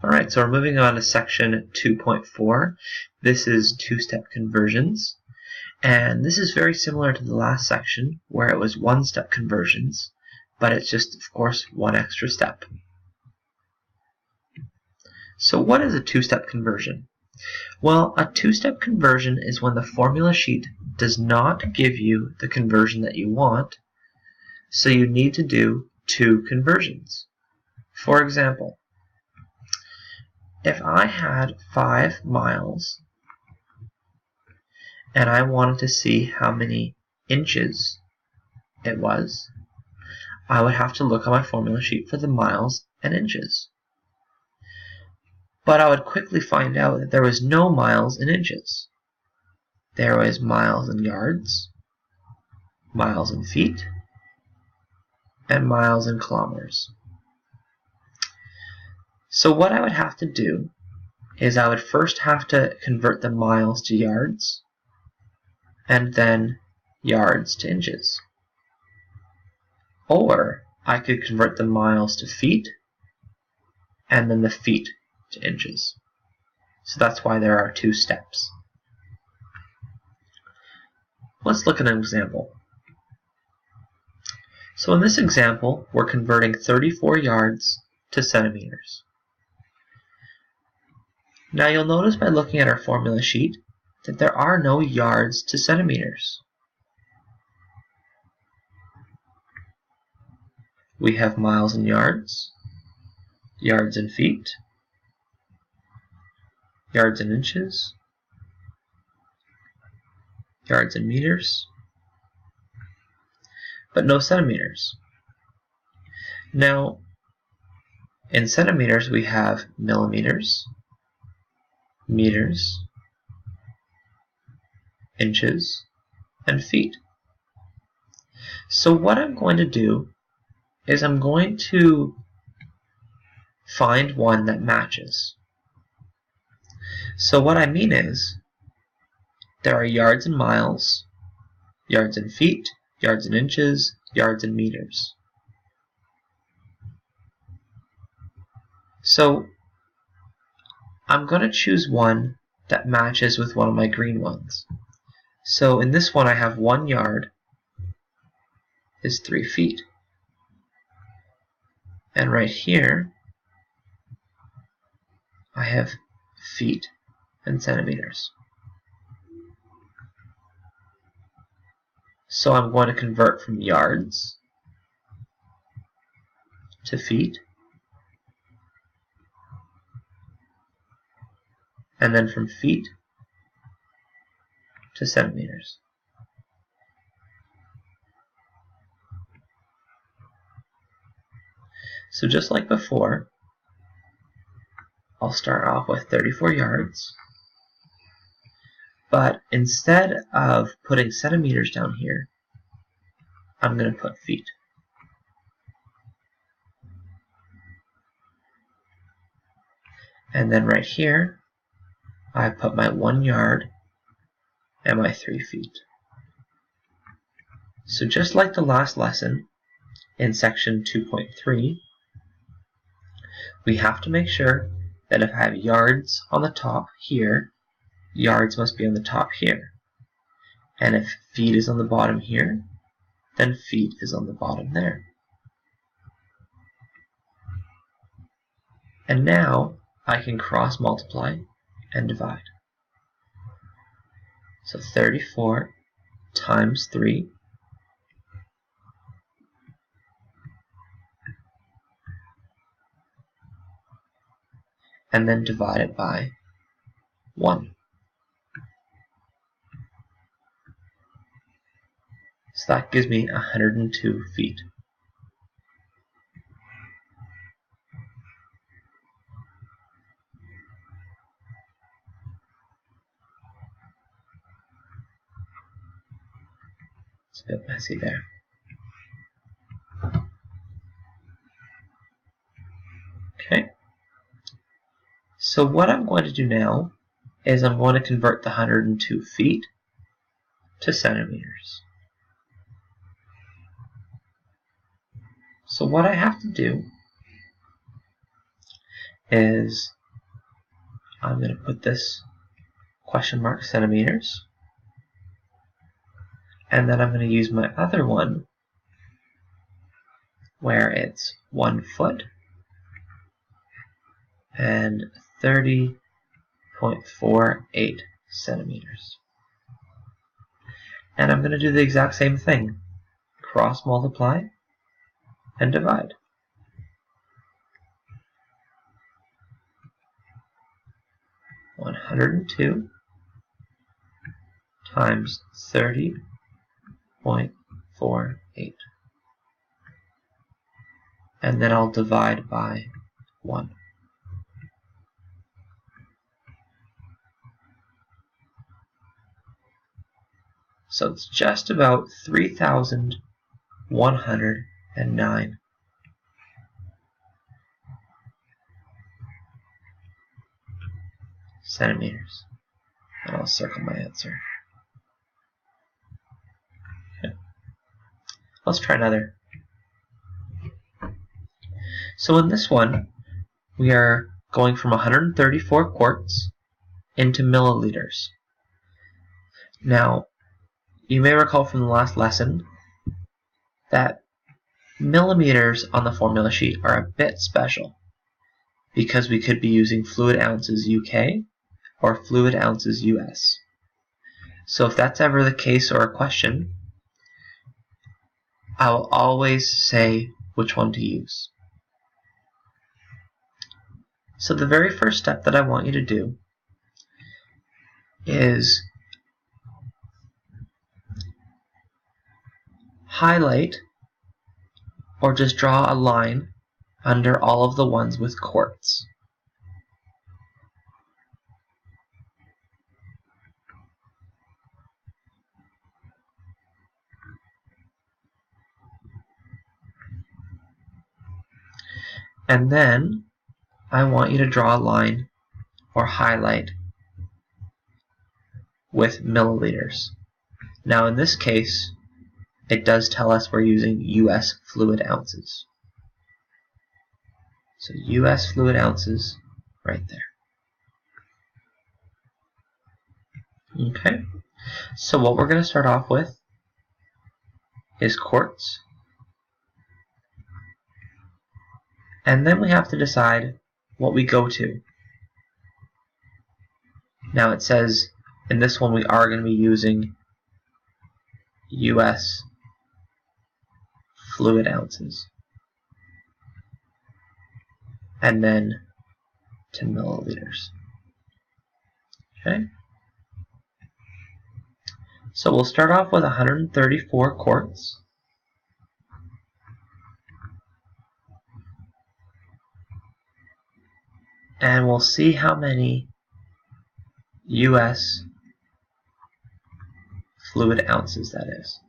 Alright, so we're moving on to section 2.4. This is two-step conversions. And this is very similar to the last section where it was one-step conversions, but it's just, of course, one extra step. So what is a two-step conversion? Well, a two-step conversion is when the formula sheet does not give you the conversion that you want, so you need to do two conversions. For example, if I had 5 miles and I wanted to see how many inches it was, I would have to look on my formula sheet for the miles and inches. But I would quickly find out that there was no miles and inches. There was miles and yards, miles and feet, and miles and kilometers. So what I would have to do is I would first have to convert the miles to yards, and then yards to inches. Or I could convert the miles to feet, and then the feet to inches. So that's why there are two steps. Let's look at an example. So in this example, we're converting 34 yards to centimeters. Now you'll notice by looking at our formula sheet that there are no yards to centimeters. We have miles and yards, yards and feet, yards and inches, yards and meters, but no centimeters. Now, in centimeters we have millimeters, meters, inches, and feet. So what I'm going to do is I'm going to find one that matches. So what I mean is there are yards and miles, yards and feet, yards and inches, yards and meters. So I'm going to choose one that matches with one of my green ones. So in this one I have 1 yard is 3 feet. And right here I have feet and centimeters. So I'm going to convert from yards to feet, and then from feet to centimeters. So just like before, I'll start off with 34 yards, but instead of putting centimeters down here, I'm going to put feet. And then right here, I put my 1 yard and my 3 feet. So just like the last lesson in section 2.3, we have to make sure that if I have yards on the top here, yards must be on the top here. And if feet is on the bottom here, then feet is on the bottom there. And now I can cross multiply and divide. So 34 times 3 and then divide it by 1. So that gives me 102 feet. It's a bit messy there. Okay. So what I'm going to do now is I'm going to convert the 102 feet to centimeters. So what I have to do is I'm going to put this question mark centimeters, and then I'm going to use my other one where it's 1 foot and 30.48 centimeters. And I'm going to do the exact same thing. Cross multiply and divide. $102 times 30.48. And then I'll divide by 1. So it's just about 3,109 centimeters. And I'll circle my answer. Okay. Let's try another. So in this one, we are going from 134 quarts into milliliters. Now, you may recall from the last lesson that millimeters on the formula sheet are a bit special because we could be using fluid ounces UK or fluid ounces US. So if that's ever the case or a question, I will always say which one to use. So the very first step that I want you to do is highlight or just draw a line under all of the ones with quarts. And then I want you to draw a line or highlight with milliliters. Now in this case, it does tell us we're using US fluid ounces. So US fluid ounces right there. Okay, so what we're going to start off with is quarts. And then we have to decide what we go to. Now it says in this one we are going to be using US fluid ounces. And then to milliliters. Okay? So we'll start off with 134 quarts. And we'll see how many US fluid ounces that is.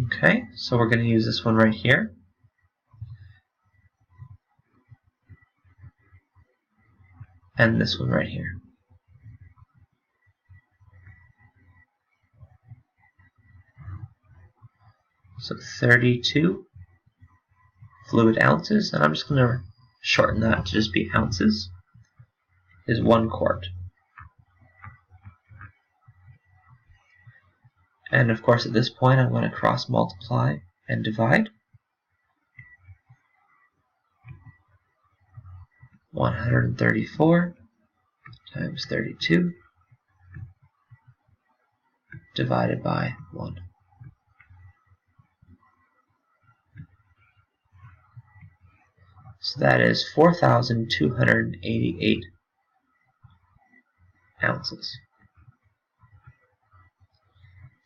Okay, so we're going to use this one right here. And this one right here. So 32 fluid ounces, and I'm just going to shorten that to just be ounces, is 1 quart. And of course at this point I'm going to cross multiply and divide. 134 times 32 divided by 1. So that is 4,288 ounces.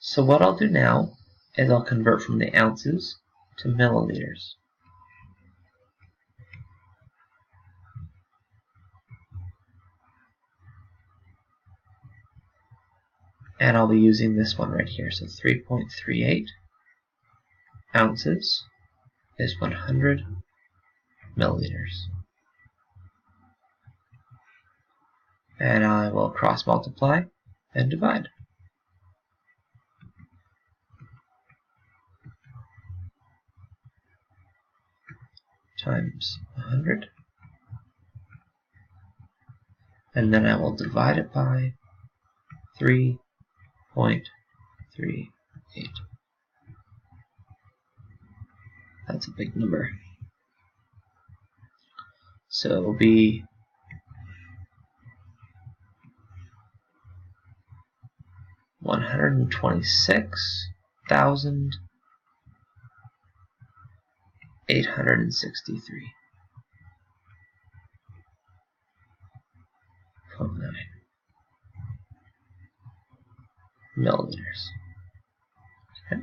So what I'll do now is I'll convert from the ounces to milliliters. And I'll be using this one right here. So 3.38 ounces is 100 milliliters. and I will cross multiply and divide. Times 100, and then I will divide it by 3.38. That's a big number. So it will be 126,863.9 milliliters. Okay.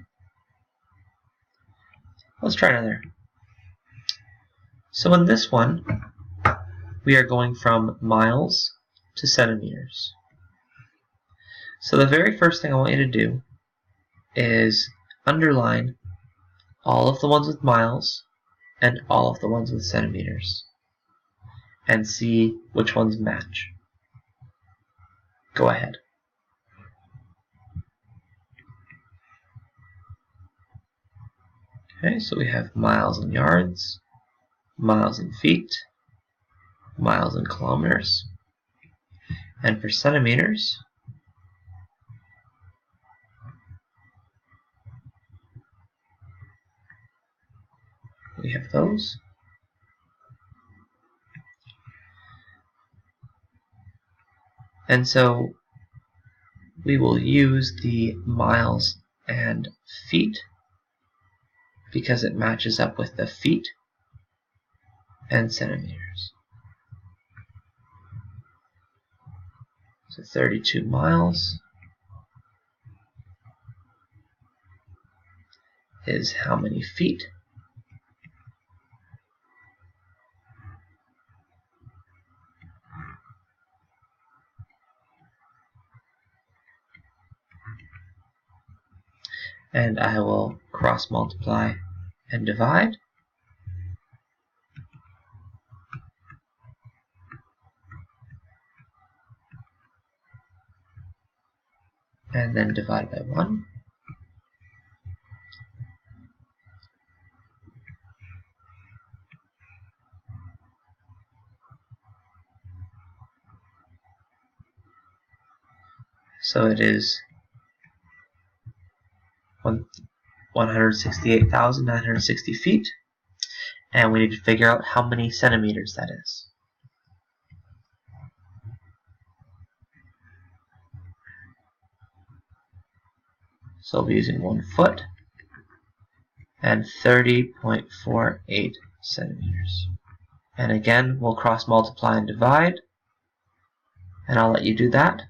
Let's try another. So in this one, we are going from miles to centimeters. So the very first thing I want you to do is underline all of the ones with miles and all of the ones with centimeters and see which ones match. Go ahead. Okay, so we have miles and yards, miles and feet, miles and kilometers, and for centimeters, we have those. And so we will use the miles and feet because it matches up with the feet and centimeters. So 32 miles is how many feet? And I will cross multiply and divide. And then divide by 1. So it is 168,960 feet, and we need to figure out how many centimeters that is. So we'll be using 1 foot and 30.48 centimeters. And again, we'll cross multiply and divide, and I'll let you do that.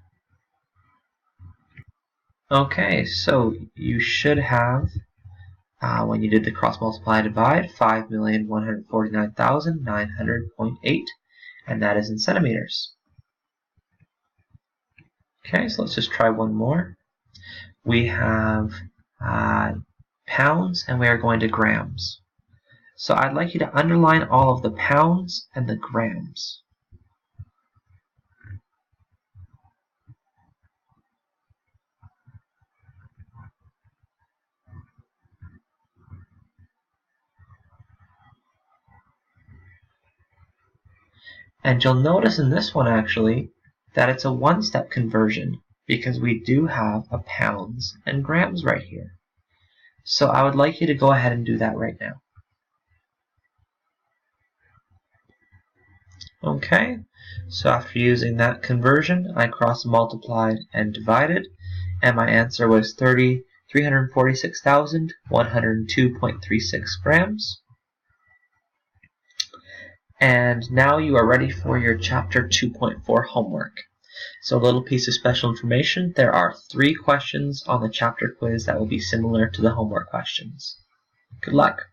Okay, so you should have, when you did the cross multiply and divide, 5,149,900.8, and that is in centimeters. Okay, so let's just try one more. We have pounds, and we are going to grams. So I'd like you to underline all of the pounds and the grams. And you'll notice in this one actually that it's a one-step conversion because we do have a pounds and grams right here. So I would like you to go ahead and do that right now. Okay, so after using that conversion, I cross-multiplied and divided, and my answer was 346,102.36 grams. And now you are ready for your Chapter 2.4 homework. So a little piece of special information, there are 3 questions on the chapter quiz that will be similar to the homework questions. Good luck!